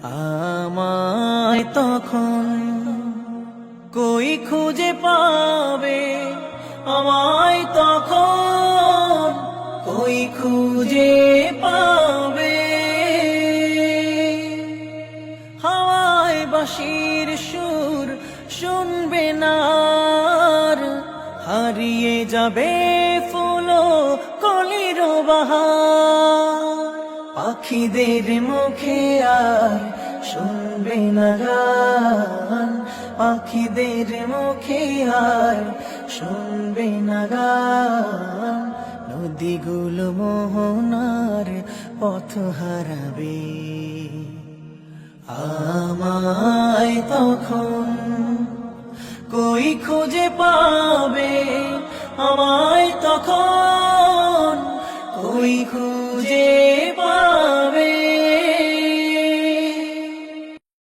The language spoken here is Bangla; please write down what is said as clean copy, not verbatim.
আমায় তখন কই খুঁজে পাবে, আমায় তখন কই খুঁজে পাবে। হাওয়ায় বাঁশির সুর শুনবে না, হারিয়ে যাবে ফুল কলির বাহার। পাখিদের মুখে আর শুনবে না গান, পাখিদের মুখে আর শুনবে না গান। নদীগুলো মোহনার পথ হারাবে, আমায় তখন